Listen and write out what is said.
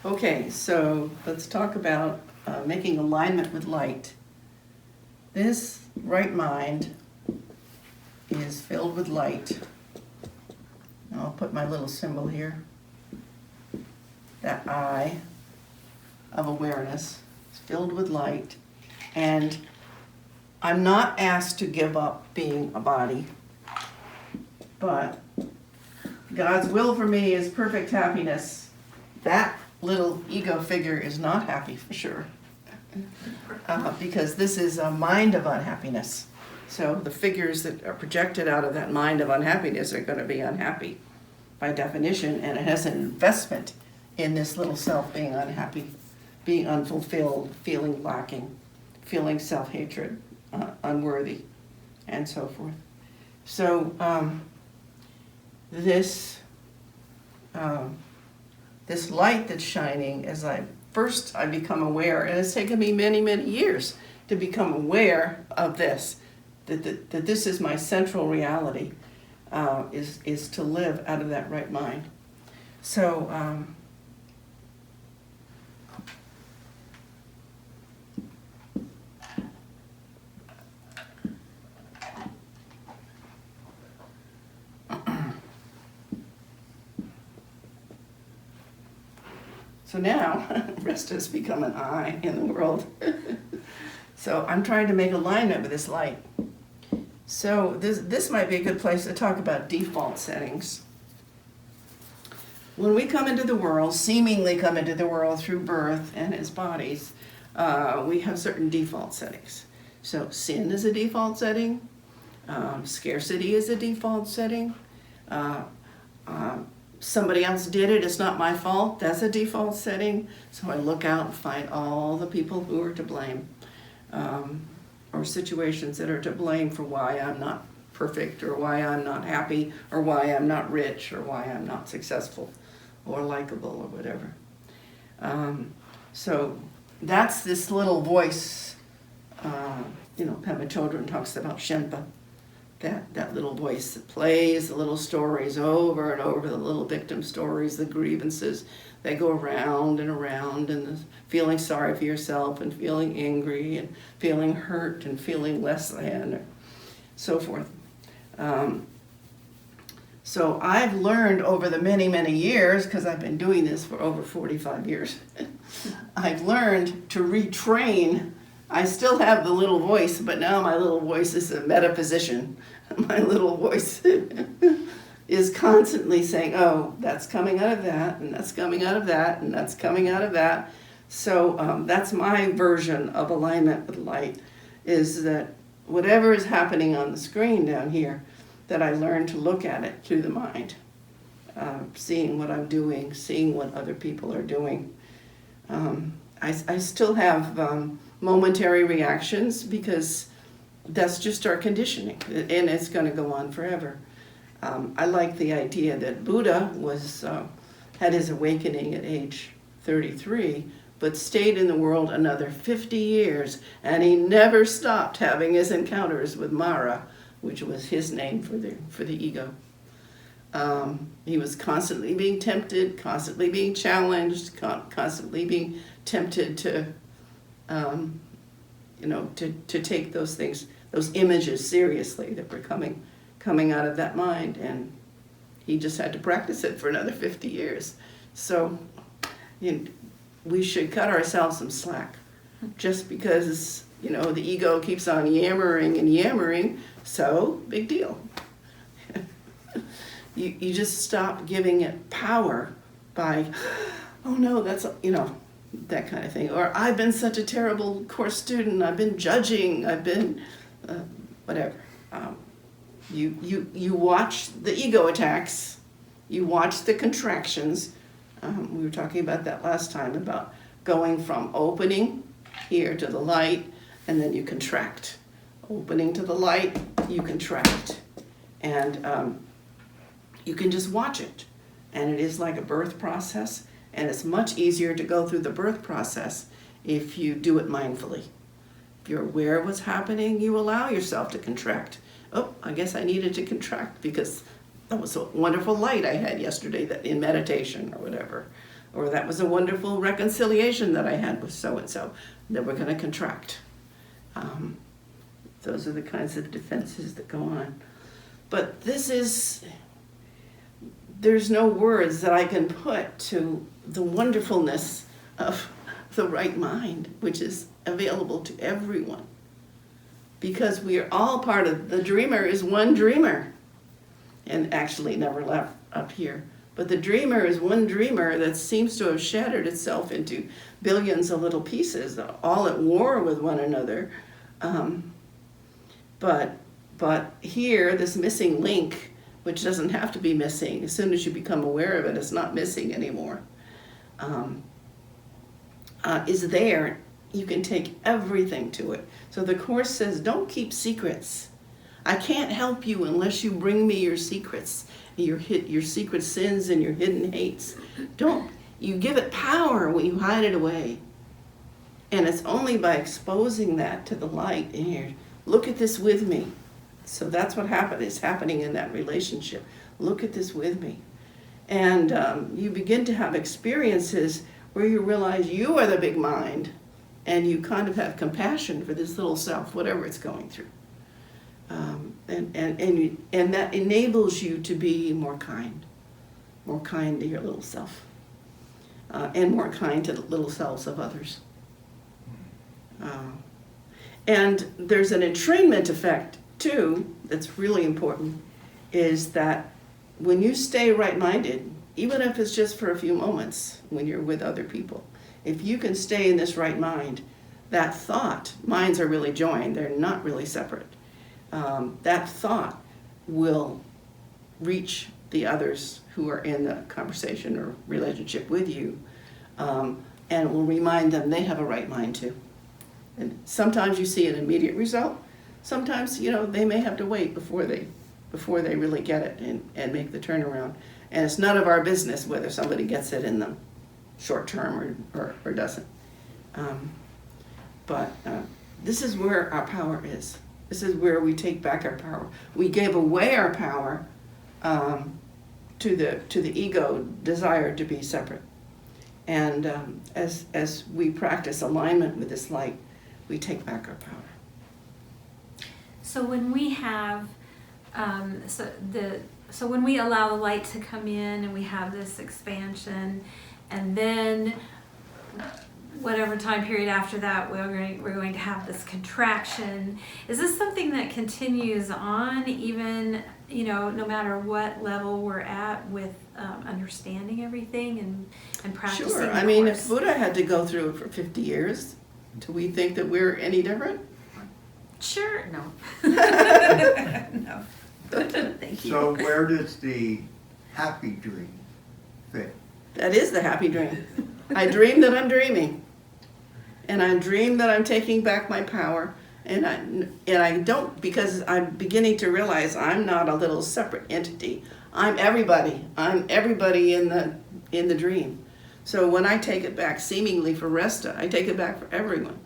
Okay, so let's talk about making alignment with light. This right mind is filled with light. I'll put my little symbol here. That eye of awareness is filled with light. And I'm not asked to give up being a body, but God's will for me is perfect happiness. That little ego figure is not happy for sure, because this is a mind of unhappiness. So the figures that are projected out of that mind of unhappiness are going to be unhappy by definition, and it has an investment in this little self being unhappy, being unfulfilled, feeling lacking, feeling self-hatred, unworthy, and so forth. So this light that's shining, as I become aware, and it's taken me many, many years to become aware of this, that this is my central reality, is to live out of that right mind. So So now, rest has become an I in the world. So I'm trying to make alignment with this light. So this might be a good place to talk about default settings. When we come into the world, seemingly come into the world through birth and as bodies, we have certain default settings. So sin is a default setting. Scarcity is a default setting. Somebody else did it, it's not my fault, that's a default setting. So I look out and find all the people who are to blame, or situations that are to blame for why I'm not perfect, or why I'm not happy, or why I'm not rich, or why I'm not successful, or likable, or whatever. So that's this little voice, Pema Chodron talks about Shenpa. That little voice that plays the little stories over and over, the little victim stories, the grievances. They go around and around, and the feeling sorry for yourself, and feeling angry, and feeling hurt, and feeling less than, or so forth. So I've learned over the many, many years, because I've been doing this for over 45 years, I've learned to retrain. I still have the little voice, but now my little voice is a metaphysician. My little voice is constantly saying, oh, that's coming out of that, and that's coming out of that, and that's coming out of that. So that's my version of alignment with light, is that whatever is happening on the screen down here, that I learn to look at it through the mind, seeing what I'm doing, seeing what other people are doing. I still have momentary reactions, because that's just our conditioning, and it's going to go on forever. I like the idea that Buddha had his awakening at age 33, but stayed in the world another 50 years, and he never stopped having his encounters with Mara, which was his name for the ego. He was constantly being tempted, constantly being challenged, constantly being tempted to take those things, those images seriously that were coming out of that mind, and he just had to practice it for another 50 years. So we should cut ourselves some slack, just because the ego keeps on yammering and yammering. So big deal. You just stop giving it power by, oh no, that's that kind of thing. Or I've been such a terrible course student, I've been judging, I've been whatever. You watch the ego attacks, you watch the contractions. We were talking about that last time, about going from opening here to the light, and then you contract. Opening to the light, you contract. And you can just watch it. And it is like a birth process. And it's much easier to go through the birth process if you do it mindfully. If you're aware of what's happening, you allow yourself to contract. Oh, I guess I needed to contract because that was a wonderful light I had yesterday in meditation or whatever. or that was a wonderful reconciliation that I had with so-and-so, then we're gonna contract. Those are the kinds of defenses that go on. But there's no words that I can put to the wonderfulness of the right mind, which is available to everyone. Because we are all part of, the dreamer is one dreamer, and actually never left up here. But the dreamer is one dreamer that seems to have shattered itself into billions of little pieces, all at war with one another. But here, this missing link, which doesn't have to be missing, as soon as you become aware of it, it's not missing anymore, is there. You can take everything to it. So the Course says, don't keep secrets. I can't help you unless you bring me your secrets, your secret sins and your hidden hates. Don't. You give it power when you hide it away. And it's only by exposing that to the light in here. Look at this with me. So that's what is happening in that relationship. Look at this with me. And you begin to have experiences where you realize you are the big mind, and you kind of have compassion for this little self, whatever it's going through. And that enables you to be more kind to your little self, and more kind to the little selves of others. And there's an entrainment effect too that's really important, is that when you stay right-minded, even if it's just for a few moments when you're with other people, if you can stay in this right mind, that thought, minds are really joined, they're not really separate. That thought will reach the others who are in the conversation or relationship with you, and will remind them they have a right mind too. And sometimes you see an immediate result. Sometimes, they may have to wait before they really get it and make the turnaround. And it's none of our business whether somebody gets it in the short term or doesn't. But this is where our power is. This is where we take back our power. We gave away our power to the ego desire to be separate. And as we practice alignment with this light, we take back our power. So when we have, so when we allow the light to come in and we have this expansion, and then whatever time period after that we're going to have this contraction, is this something that continues on even, no matter what level we're at with understanding everything and practicing? Sure. I mean, if Buddha had to go through it for 50 years, do we think that we're any different? Sure. No. No. Thank you. So where does the happy dream fit? That is the happy dream. I dream that I'm dreaming. And I dream that I'm taking back my power. And I don't, because I'm beginning to realize I'm not a little separate entity. I'm everybody. I'm everybody in the dream. So when I take it back, seemingly for Resta, I take it back for everyone.